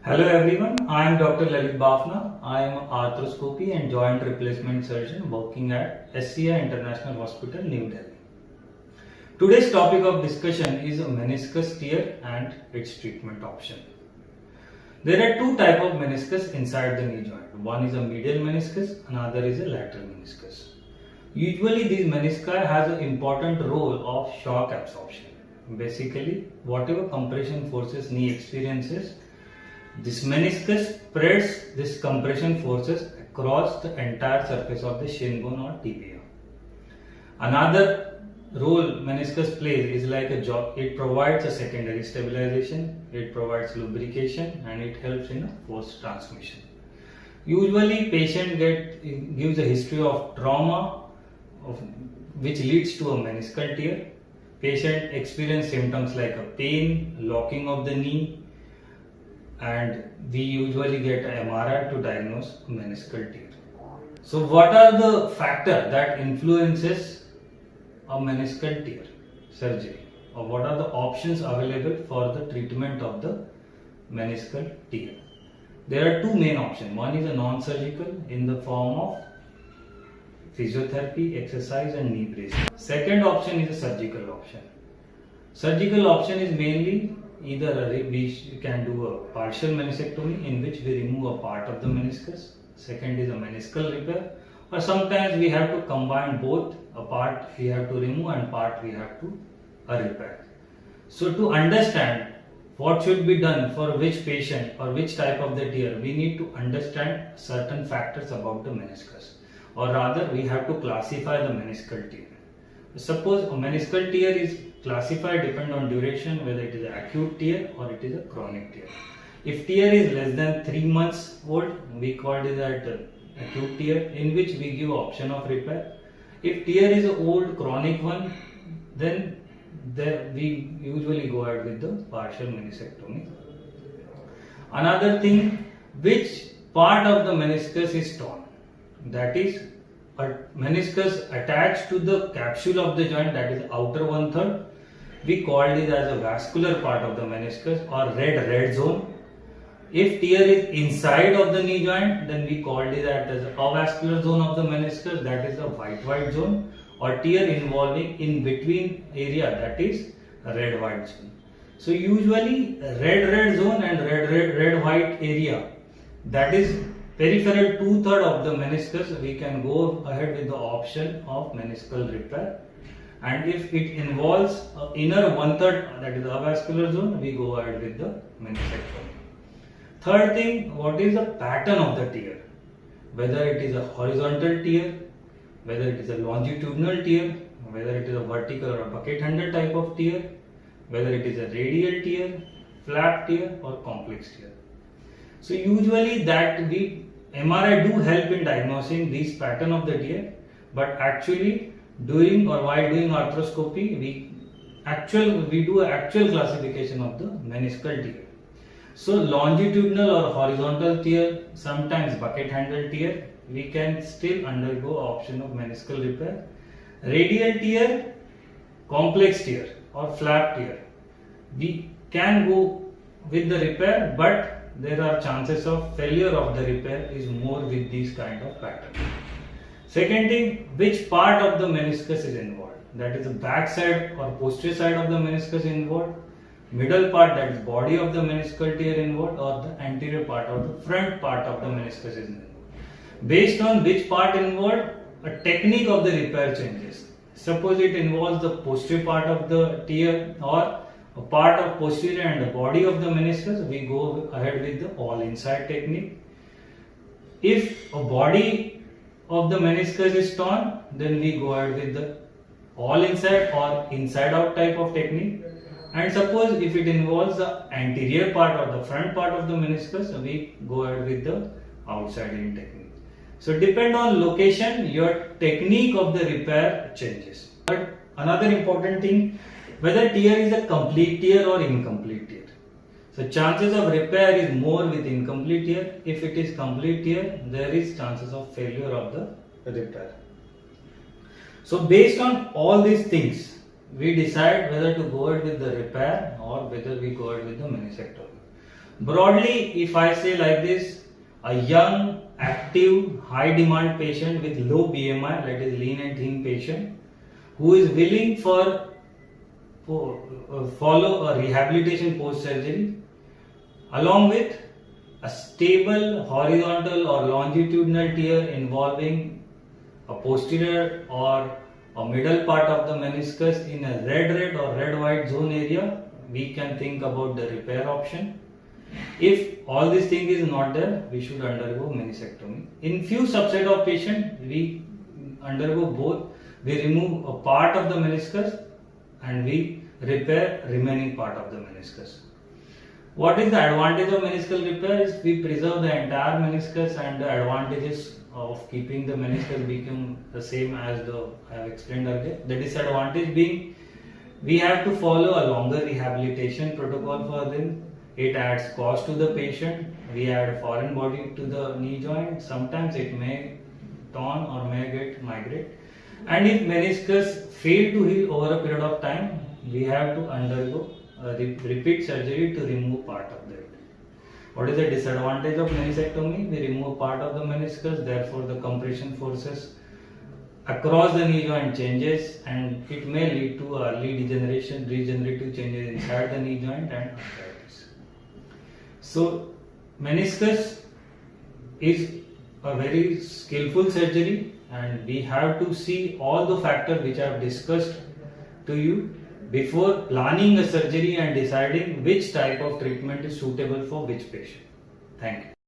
Hello everyone, I am Dr. Lalit Bafna. I am an arthroscopy and joint replacement surgeon working at SCI International Hospital, New Delhi. Today's topic of discussion is meniscus tear and its treatment option. There are two types of meniscus inside the knee joint. One is a medial meniscus, another is a lateral meniscus. Usually these menisci has an important role of shock absorption. Basically, whatever compression forces knee experiences, this meniscus spreads this compression forces across the entire surface of the shin bone or tibia. Another role meniscus plays is like a job. It provides a secondary stabilization, it provides lubrication, and it helps in a force transmission. Usually patient gives a history of trauma which leads to a meniscal tear. Patient experience symptoms like a pain, locking of the knee, and we usually get an MRI to diagnose meniscal tear. So what are the factors that influences a meniscal tear surgery, or what are the options available for the treatment of the meniscal tear? There are two main options. One is a non-surgical in the form of physiotherapy, exercise and knee bracing. Second option is a surgical option. Surgical option is mainly either we can do a partial meniscectomy in which we remove a part of the meniscus. Second is a meniscal repair, or sometimes we have to combine both. A part we have to remove and part we have to repair. So to understand what should be done for which patient or which type of the tear, we need to understand certain factors about the meniscus, or rather we have to classify the meniscal tear. Suppose a meniscal tear is classified depend on duration, whether it is an acute tear or it is a chronic tear. If tear is less than 3 months old, we call it that acute tear, in which we give option of repair. If tear is an old chronic one, then we usually go ahead with the partial meniscectomy. Another thing, which part of the meniscus is torn, that is a meniscus attached to the capsule of the joint, that is outer 1/3. We called it as a vascular part of the meniscus or red zone. If tear is inside of the knee joint, then we called it as a avascular zone of the meniscus, that is a white zone, or tear involving in between area, that is a red-white zone. So usually red zone and red-white area, that is peripheral 2/3 of the meniscus, we can go ahead with the option of meniscal repair. And if it involves inner 1/3, that is the avascular zone, we go ahead with the meniscectomy. Third thing, what is the pattern of the tear? Whether it is a horizontal tear, whether it is a longitudinal tear, whether it is a vertical or a bucket handle type of tear, whether it is a radial tear, flap tear or complex tear. So usually that MRI do help in diagnosing this pattern of the tear, but actually during or while doing arthroscopy, we do an actual classification of the meniscal tear. So longitudinal or horizontal tear, sometimes bucket handle tear, we can still undergo option of meniscal repair. Radial tear, complex tear or flap tear, we can go with the repair, but there are chances of failure of the repair is more with these kind of pattern. Second thing, which part of the meniscus is involved? That is the back side or posterior side of the meniscus involved, middle part, that is body of the meniscal tear involved, or the anterior part or the front part of the meniscus is involved. Based on which part involved, a technique of the repair changes. Suppose it involves the posterior part of the tear or a part of posterior and the body of the meniscus, we go ahead with the all inside technique. If a body of the meniscus is torn, then we go ahead with the all inside or inside out type of technique. And suppose if it involves the anterior part or the front part of the meniscus, we go ahead with the outside in technique. So depend on location, your technique of the repair changes. But another important thing, whether tear is a complete tear or incomplete tear. So chances of repair is more with incomplete tear. If it is complete tear, there is chances of failure of the repair. So based on all these things, we decide whether to go ahead with the repair or whether we go ahead with the meniscectomy. Broadly, if I say like this, a young, active, high demand patient with low BMI, that is lean and thin patient, who is willing follow a rehabilitation post surgery, along with a stable horizontal or longitudinal tear involving a posterior or a middle part of the meniscus in a red or red-white zone area, we can think about the repair option. If all these things is not there, we should undergo meniscectomy. In few subset of patients, we undergo both. We remove a part of the meniscus and we repair remaining part of the meniscus. What is the advantage of meniscal repair? Is we preserve the entire meniscus, and the advantages of keeping the meniscus become the same as I have explained earlier. The disadvantage being we have to follow a longer rehabilitation protocol for them. It adds cost to the patient. We add foreign body to the knee joint. Sometimes it may torn or may get migrate. And if meniscus fail to heal over a period of time, we have to undergo a repeat surgery to remove part of that. What is the disadvantage of meniscectomy? We remove part of the meniscus, therefore the compression forces across the knee joint changes, and it may lead to early degenerative changes inside the knee joint and arthritis. So meniscus is a very skillful surgery, and we have to see all the factors which I have discussed to you before planning a surgery and deciding which type of treatment is suitable for which patient. Thank you.